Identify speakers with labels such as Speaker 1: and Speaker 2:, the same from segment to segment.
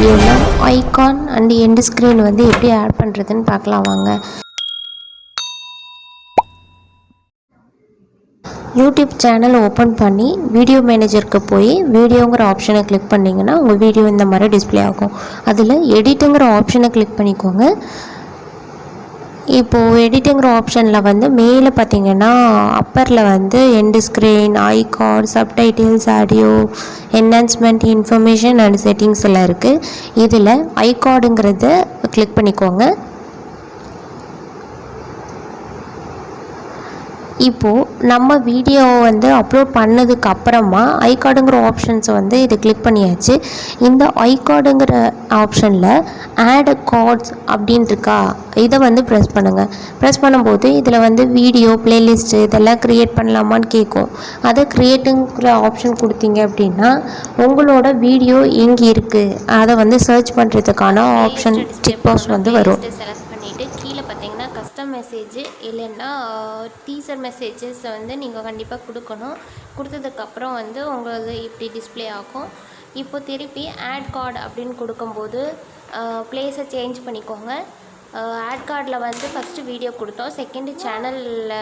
Speaker 1: வீடியோவில் icon and end screen வந்து எப்படி ஆட் பண்ணுறதுன்னு பார்க்கலாம் வாங்க. யூடியூப் சேனல் ஓப்பன் பண்ணி வீடியோ மேனேஜருக்கு போய் வீடியோங்கிற ஆப்ஷனை கிளிக் பண்ணிங்கன்னா உங்கள் வீடியோ இந்த மாதிரி டிஸ்பிளே ஆகும். அதில் எடிட்டுங்கிற ஆப்ஷனை கிளிக் பண்ணிக்கோங்க. இப்போது எடிட்டுங்கிற ஆப்ஷனில் வந்து மேலே பார்த்தீங்கன்னா அப்பரில் வந்து end screen, ஐகார்ட், subtitles, audio, enhancement, information and settings எல்லாம் இருக்குது. இதில் ஐகார்டுங்கிறத கிளிக் பண்ணிக்கோங்க. இப்போது நம்ம வீடியோ வந்து அப்லோட் பண்ணதுக்கு அப்புறமா ஐகார்டுங்கிற ஆப்ஷன்ஸை வந்து இது கிளிக் பண்ணியாச்சு. இந்த ஐகார்டுங்கிற ஆப்ஷனில் ஆட் கார்ட்ஸ் அப்படின்னு இருக்கா, இதை வந்து ப்ரெஸ் பண்ணுங்கள். ப்ரெஸ் பண்ணும்போது இதில் வந்து வீடியோ, ப்ளேலிஸ்ட்டு இதெல்லாம் க்ரியேட் பண்ணலாமான்னு கேட்கும். அதை க்ரியேட்டுங்கிற ஆப்ஷன் கொடுத்தீங்க அப்படின்னா உங்களோட வீடியோ எங்கே இருக்குது அதை வந்து சர்ச் பண்ணுறதுக்கான ஆப்ஷன் டிக் பாக்ஸ் வந்து வரும். கீழே பார்த்தீங்கன்னா கஸ்டம் மெசேஜ் இல்லைன்னா டீசர் மெசேஜஸ் வந்து நீங்கள் கண்டிப்பாக கொடுக்கணும். கொடுத்ததுக்கப்புறம் வந்து உங்களுக்கு இப்படி டிஸ்பிளே ஆகும். இப்போ திருப்பி ஆட் கார்டு அப்படின்னு கொடுக்கும்போது ப்ளேஸை சேஞ்ச் பண்ணிக்கோங்க. ஆட் கார்டில் வந்து ஃபஸ்ட்டு வீடியோ கொடுத்தோம், செகண்டு சேனலில்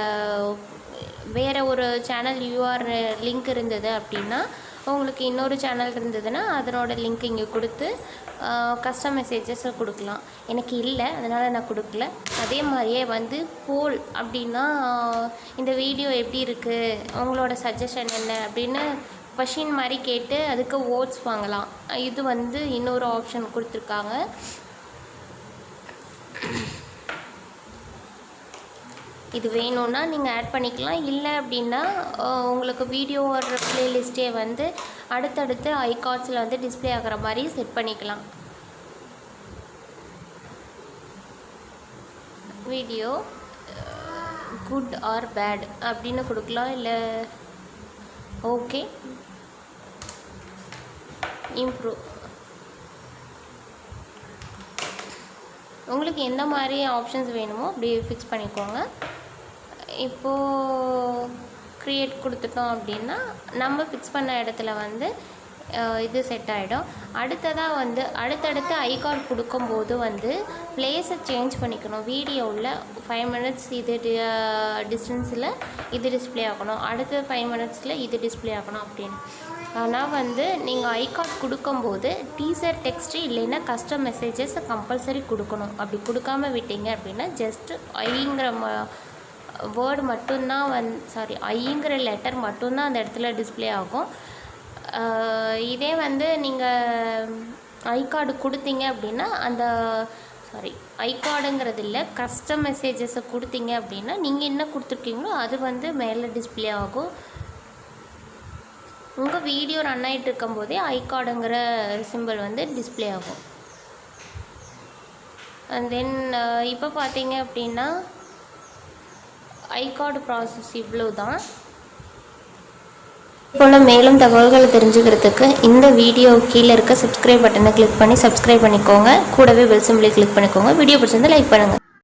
Speaker 1: வேறு ஒரு சேனல் யூஆர் லிங்க் இருந்தது அப்படின்னா உங்களுக்கு இன்னொரு சேனல் இருந்ததுன்னா அதனோட லிங்க் இங்கே கொடுத்து கஸ்டம் மெசேஜஸை கொடுக்கலாம். எனக்கு இல்லை, அதனால் நான் கொடுக்கல. அதே மாதிரியே வந்து போல் அப்படின்னா இந்த வீடியோ எப்படி இருக்குது, உங்களோட சஜஷன் என்ன அப்படின்னு கொஷின் மாதிரி கேட்டு அதுக்கு ஓட்ஸ் வாங்கலாம். இது வந்து இன்னொரு ஆப்ஷன் கொடுத்துருக்காங்க. இது வேணும்னா நீங்கள் ஆட் பண்ணிக்கலாம். இல்லை அப்படின்னா உங்களுக்கு வீடியோவோட ப்ளேலிஸ்ட்டே வந்து அடுத்தடுத்து ஐகார்ட்ஸில் வந்து டிஸ்பிளே ஆகிற மாதிரி செட் பண்ணிக்கலாம். வீடியோ குட் ஆர் பேட் அப்படின்னு கொடுக்கலாம். இல்லை ஓகே, இம்ப்ரூவ், உங்களுக்கு எந்த மாதிரி ஆப்ஷன்ஸ் வேணுமோ அப்படி ஃபிக்ஸ் பண்ணிக்கோங்க. இப்போது க்ரியேட் கொடுத்துட்டோம் அப்படின்னா நம்ம ஃபிக்ஸ் பண்ண இடத்துல வந்து இது செட் ஆகிடும். அடுத்ததாக வந்து அடுத்தடுத்து ஐகார்ட் கொடுக்கும்போது வந்து ப்ளேஸை சேஞ்ச் பண்ணிக்கணும். வீடியோவில் 5 minutes இது டிஸ்டன்ஸில் இது டிஸ்பிளே ஆகணும், அடுத்த 5 minutesல இது டிஸ்பிளே ஆகணும் அப்படின்னு. ஆனால் வந்து நீங்கள் ஐகார்ட் கொடுக்கும்போது டீசர் டெக்ஸ்ட்டு இல்லைன்னா கஸ்டம் மெசேஜஸ் கம்பல்சரி கொடுக்கணும். அப்படி கொடுக்காமல் விட்டீங்க அப்படின்னா ஜஸ்ட் ஐங்கிற வேர்டு மட்டும்தான் ஐங்கிற லெட்டர் மட்டும்தான் அந்த இடத்துல டிஸ்பிளே ஆகும். இதே வந்து நீங்கள் ஐகார்டு கொடுத்தீங்க அப்படின்னா அந்த ஐகார்டுங்கிறது இல்லை, கஸ்டம் மெசேஜஸை கொடுத்தீங்க அப்படின்னா நீங்கள் என்ன கொடுத்துருக்கீங்களோ அது வந்து மேலே டிஸ்பிளே ஆகும். உங்கள் வீடியோ ரன் ஆகிட்டு இருக்கும்போதே ஐகார்டுங்கிற சிம்பிள் வந்து டிஸ்பிளே ஆகும். அண்ட் தென் இப்போ பார்த்தீங்க அப்படின்னா ஐகார்டு ப்ராசஸ் இவ்வளோ தான். இப்போது மேலும் தகவல்களை தெரிஞ்சுக்கிறதுக்கு இந்த வீடியோ கீழே இருக்க சப்ஸ்கிரைப் பட்டனை கிளிக் பண்ணி சப்ஸ்கிரைப் பண்ணிக்கோங்க. கூடவே பெல் சிம்பிளை கிளிக் பண்ணிக்கோங்க. வீடியோ பிடிச்சிருந்தால் லைக் பண்ணுங்கள்.